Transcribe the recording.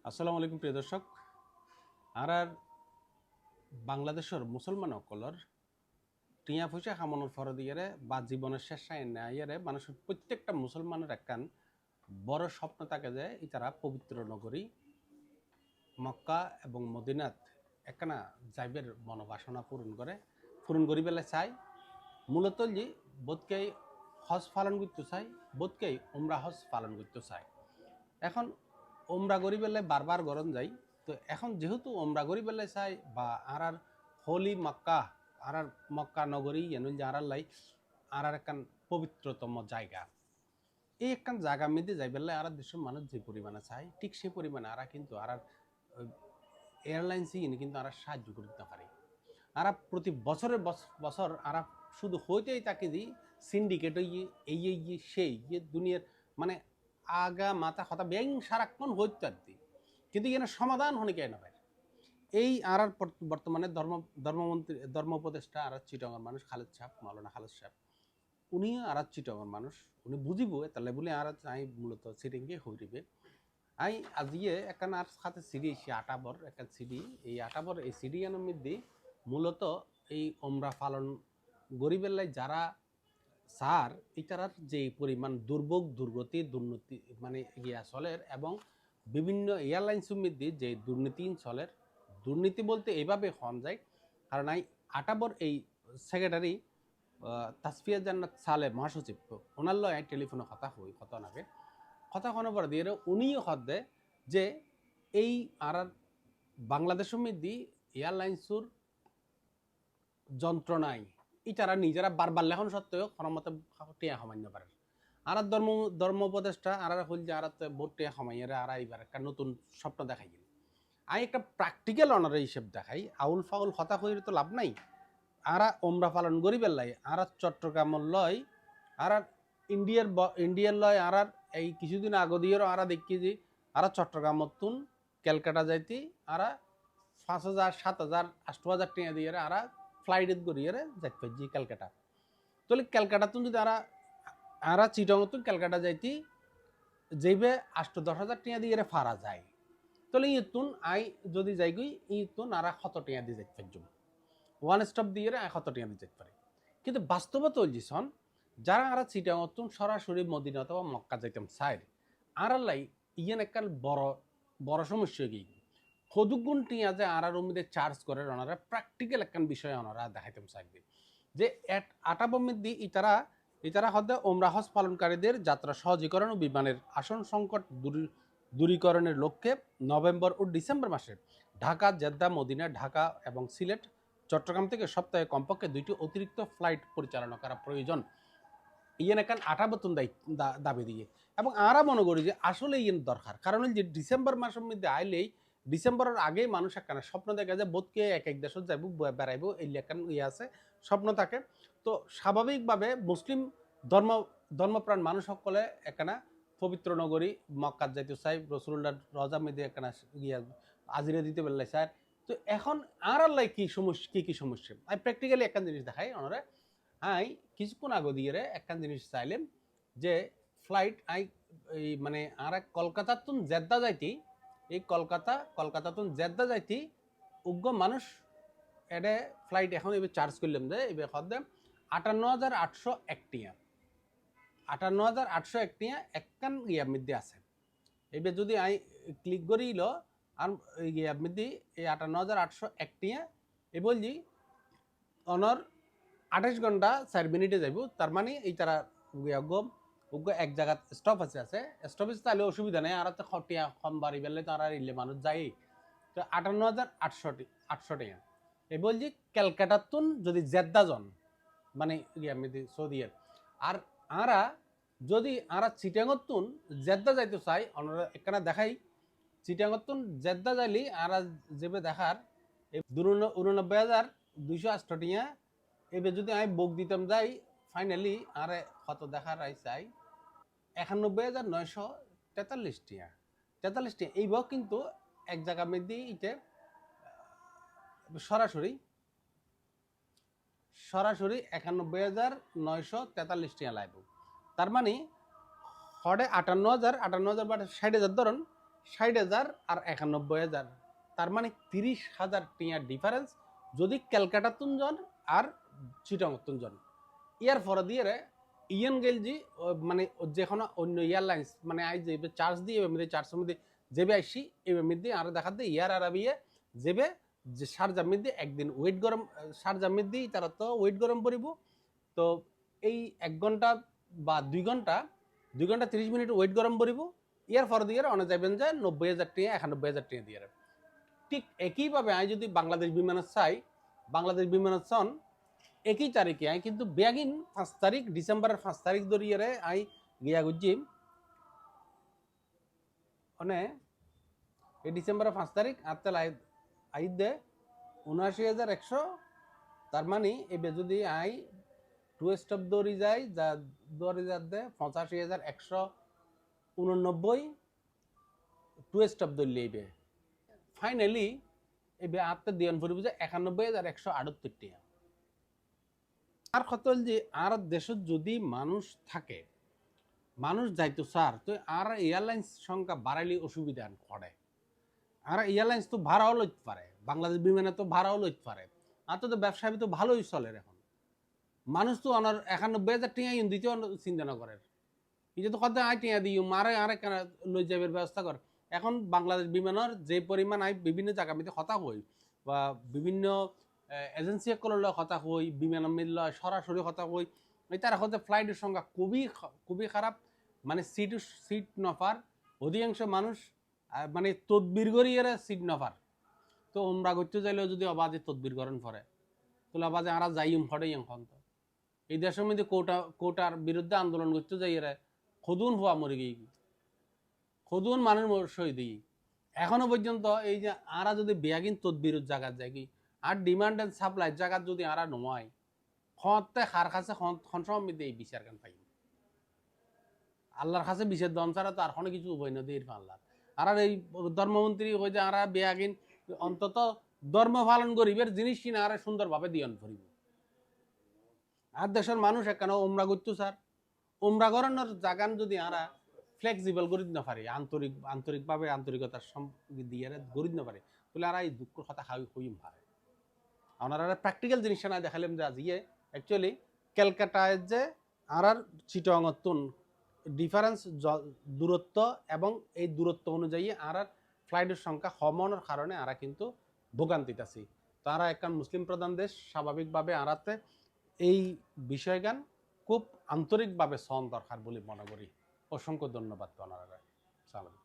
আসসালামু আলাইকুম প্রিয় দর্শক। আর বাংলাদেশের মুসলমান অকলর টিয়া পয়সা খামানোর ফরদ ইয়ারে বা জীবনের শেষ না ইয়ারে মানুষের প্রত্যেকটা মুসলমানের একখান বড় স্বপ্ন থাকে যে ইতারা পবিত্র নগরী মক্কা এবং মদিনাত একখানা যাইবের মনোবাসনা পূরণ করি বেলা চাই মূলত যে বোধকেই হজ পালন করতে চাই বোধকেই উমরা হজ পালন করতে চাই। এখন ওমরা করি বেলায় বারবার গরম যাই। তো এখন যেহেতু ওমরা করি বেলায় চাই বা আর হোলি মক্কা আর মক্কা নগরী এনুল যে আর লাই আর একখান পবিত্রতম জায়গা, এই একখান জায়গা মেয়েদের যাই বেলায় আর দেশের মানুষ যে পরিমাণে চাই ঠিক সেই পরিমাণে আর কিন্তু আর এয়ারলাইন্সই কিন্তু আর সাহায্য করতে পারে। আর প্রতি বছরের বছর আর শুধু হইতেই তাকে দিই সিন্ডিকেট এই সেই দুনিয়ার মানে আগা মাথা কথা ব্যাং সারাক্ষণ হইতে আর দিই, কিন্তু এখানে সমাধান হনে কেন হয়। এই আর বর্তমানে ধর্ম উপদেষ্টা আর চিটঙ্গের মানুষ খালেদ সাহেব, মাওলানা খালেদ সাহেব, উনি আর চিটঙ্গের মানুষ, উনি বুঝিব তাহলে বলে আর আই মূলত সিটিংকে হইবে। আই আজিয়ে একখান আর সাথে সিডি এসে আটাবর একটা সিডি, এই আটাবর এই সিডি এর মধ্যে মূলত এই ওমরা পালন গরিবের যারা স্যার এটার যে পরিমাণ দুর্ভোগ দুর্গতি দুর্নীতি মানে ইয়া চলের এবং বিভিন্ন এয়ারলাইন্সের মধ্যে যে দুর্নীতি চলের, দুর্নীতি বলতে এইভাবে হন যায় কারণ আটাবর এই সেক্রেটারি তাসফিয়া জান্নাত সালে মহাসচিব ওনার লয় টেলিফোনে কথা নাগে কথা শোনার পর দিয়ে উনিও হদ দেয় যে এই আর বাংলাদেশের মধ্যে এয়ারলাইন্সের যন্ত্রণায় ইটারা নিজেরা বারবার লেখন সত্ত্বেও ক্ষণমতে টিয়া সামান্য পারে। আর ধর্ম উপদেষ্টা আর হল যে আর ভোট টিয়া সামাইয়ারে আর এইবার একটা নতুন স্বপ্ন দেখাই গেল। আমি একটা প্র্যাকটিক্যাল অনারে হিসেব দেখাই, আউল ফাউল হতা হয়ে তো লাভ নাই। আর ওমরা পালন গরিবের লাই আর চট্টগ্রামের লয় আর ইন্ডিয়ার লয় আর এই কিছুদিন আগে দিয়ে আর দেখি যে আর চট্টগ্রামত তুন ক্যালকাটা যাইতে আর 5,000 7,000 8,000 টাকা দিয়ে আর ফ্লাইটত গড়িয়ে যাইতে পারছি ক্যালকাটা। তাহলে ক্যালকাটা তুন যদি আর চিটংত ক্যালকাটা যাইতে যাইবে 8-10,000 টাকা দিয়ে ফারা যায়, তাহলে ইতুন আই যদি যাই গই ইতুন আর 100 টাকা দিয়ে যাইতে পারছি, ওয়ান স্টপ দিয়ে 100 টাকা দিয়ে যেতে পারে। কিন্তু বাস্তবত হইছিসন যারা আর চিটাংতুন সরাসরি মদিনা অথবা মক্কা যাইতাম চাই আর লাই ইয়েন একটা বড় বড় সমস্যা গিয়ে সদুগুণ টিয়া যে আর মধ্যে চার্জ করে ওনারা প্র্যাকটিক্যাল একখান বিষয় ওনারা দেখাইতাম চাইবে যে আটাবমৃদ্ধি ইতারা হদে ওমরা হজ পালনকারীদের যাত্রা সহজীকরণ ও বিমানের আসন সংকট দূরীকরণের লক্ষ্যে নভেম্বর ও ডিসেম্বর মাসে ঢাকা, জেদ্দা, মদিনা, ঢাকা এবং সিলেট, চট্টগ্রাম থেকে সপ্তাহে কমপক্ষে 2টি অতিরিক্ত ফ্লাইট পরিচালনা করা প্রয়োজন। ইয়েন একান 8 দাবি দিয়ে এবং আরা মনে করি যে আসলে ইয়েন দরকার, কারণ যে ডিসেম্বর মাসের মধ্যে আইলেই ডিসেম্বরের আগেই মানুষ একখানা স্বপ্ন দেখা যায় বোধকে এক দেশত যাইব বেড়াইব এই একান ইয়ে আছে স্বপ্ন থাকে। তো স্বাভাবিকভাবে মুসলিম ধর্মপ্রাণ মানুষ সকলে একখানা পবিত্র নগরী মক্কাত যাইতে চাই, রসুল্লাহ রজা মেদে একখানা ইয়া আজিরে দিতে পারলে স্যার। তো এখন আর আল্লাহ কি সমস্যা আমি প্র্যাকটিক্যালি একখান জিনিস দেখাই ওনারা। আই কিছুক্ষণ আগে দিয়ে একখান জিনিস চাইলেন যে ফ্লাইট এই মানে আর কলকাতার তুন জেদ্দা যাইতি, এই কলকাতাতুন জেদ্দা যাইতি উগ্র মানুষ এটা ফ্লাইট এখন এবার চার্জ করলাম যে এবার হদ 58,801 টিয়া, 58,801 টিয়া একখান ইয়ার মধ্যে আছে। এবার যদি আই ক্লিক করিল আর ইয়ার মধ্যে এই 58,801 টিয়া এ বলছি অনর 28 ঘন্টা 4 মিনিটে যাইব। তার মানে এই তারা এক জায়গা স্টপ আছে স্টপেজ তাহলে অসুবিধা নেই আর তো খটিয়া কম বাড়ি বেলে তারা ইলে মানুষ যায়। তো 58,800 টাকা এই বলছি ক্যালকাটাতুন যদি জেদ্দা জন মানে সৌদিয়ের আর আরা যদি আরা চিটাঙ্গতুন জেদ্দা যাইতে চাই ওনারা একখানা দেখাই চিটাঙ্গতুন জেদ্দা যাইলি আরা যেবে দেখার 89,208 টাকা। এবার যদি আমি বুক দিতাম যাই ফাইনালি আরে কত দেখার চাই 91,943 টিয়া 43 টিয়া এই বক কিন্তু এক জায়গা মধ্যে ইতে সরাসরি 91,943 টিয়া লাগবে। তার মানে হরে 58,000 বা 60,000 ধরুন 60,000 আর 91,000, তার মানে 30,000 টিয়া ডিফারেন্স যদি ক্যালকাটা তুনজন আর চিটং তুনজন। ইয়ার পরে দিয়ে ইয়েন গেলজি মানে যে কোনো অন্য এয়ারলাইন্স মানে আই যে চার্জ দিয়ে এমনি চার্জের মধ্যে যেবে আইসি এমনি আর দেখা দিয়ে ইয়ার আরাবিয়ে যেবে যে শারজার মধ্যে একদিন ওয়েট গরম শারজার মধ্যে তারা তো ওয়েট গরম পড়িব। তো এই 1 ঘন্টা বা 2 ঘন্টা 2 ঘন্টা 30 মিনিট ওয়েট গরম পড়িব। ইয়ার পরে দিয়ে অনেক যাবেন যে 90,000 টিয়া 91,000 টিয়া দিয়ে। ঠিক একইভাবে আমি যদি বাংলাদেশ বিমানের চাই, বাংলাদেশ বিমানের চন একই তারিখে আই কিন্তু বেগিন 5 তারিখ ডিসেম্বরের 5 তারিখ ধরিয়ে আই গিয়া গুজি মানে এই ডিসেম্বরের 5 তারিখ আত্মাল আইদ দে 79,100। তার মানে এবার যদি আই 2 স্টপ দৌড়ি যাই যা দৌড়ি যা দে 85,189 2 স্টপ দৌড়লে এবে ফাইনালি এবে আত্মা দিয়ন ফুরিব যে 91,178 টিয়া। আর কতল যে আর দেশত যদি মানুষ থাকে, মানুষ যাইতো স্যার তো আর এয়ারলাইন্স সংখ্যা বাড়াইলে অসুবিধা করে। আর এয়ারলাইন্স তো ভাড়াও লইতে পারে, বাংলাদেশ বিমানে তো ভাড়াও লইতে পারে। আর তো ব্যবসা তো ভালোই চলে এখন। মানুষ তো অনার 91,000 টিয়া দিতেও চিন্তা না করে। এই যে তো কত আই টিয়া দিই মারে আরে কেন লই যাবের ব্যবস্থা কর। এখন বাংলাদেশ বিমানের যে পরিমাণ আই বিভিন্ন জায়গা মধ্যে কথা হই বা বিভিন্ন এজেন্সি করলে কথা হই, বিমান মিলল সরাসরি কথা হই, তারা হচ্ছে ফ্লাইটের সংখ্যা খুবই খারাপ। মানে সিট নফার অধিকাংশ মানুষ মানে তদবির করিয়ে সিট নফার। তো ওমরা করতে চাইলেও যদি অবাধে তদবির করেন পরে তাহলে অবাধে আরা যাইম হরেই এখন তো এই দেশের মধ্যে কোটার বিরুদ্ধে আন্দোলন করতে যাই খদুন হওয়া মরে গিয়ে খদুন মানুষ শহীদ এখনো পর্যন্ত এই যে আরা যদি বেয়াগিন তদবির জায়গা যায় কি আর ডিমান্ড এন্ড সাপ্লাই জায়গা যদি আরা নয় খতে খার কাছে সমৃদ্ধি এই বিচার গান পাই আল্লাহর কাছে বিচার দম ছাড়া তো আর কোনো কিছু উভয় নদী আল্লাহ। আর এই ধর্মমন্ত্রী হয়ে যে আরা বেয়াগিন অন্তত ধর্ম পালন গরিবের জিনিস কিনা আরে সুন্দরভাবে দিয়ন করিব। আর দেশের মানুষ এখানে ওমরা করতো স্যার ওমরা করানোর জাগান যদি আরা ফ্লেক্সিবল করি না পারি আন্তরিকভাবে আন্তরিকতার দিয়ে গড়ি না পারে তাহলে আর এই দুঃখ কথা হইম পারে। ওনারা প্র্যাকটিক্যাল জিনিসটা না দেখালাম যে আজকে অ্যাকচুয়ালি ক্যালকাটায় যে আর চিটংতুন ডিফারেন্স দূরত্ব এবং এই দূরত্ব অনুযায়ী আর ফ্লাইটের সংখ্যা কমানোর কারণে আরা কিন্তু ভোগান্তিতে আছি। তারা একখান মুসলিম প্রধান দেশ স্বাভাবিকভাবে আরাতে এই বিষয়গান খুব আন্তরিকভাবে সহন দরকার বলে মনে করি। অসংখ্য ধন্যবাদ ওনারা। সালাম।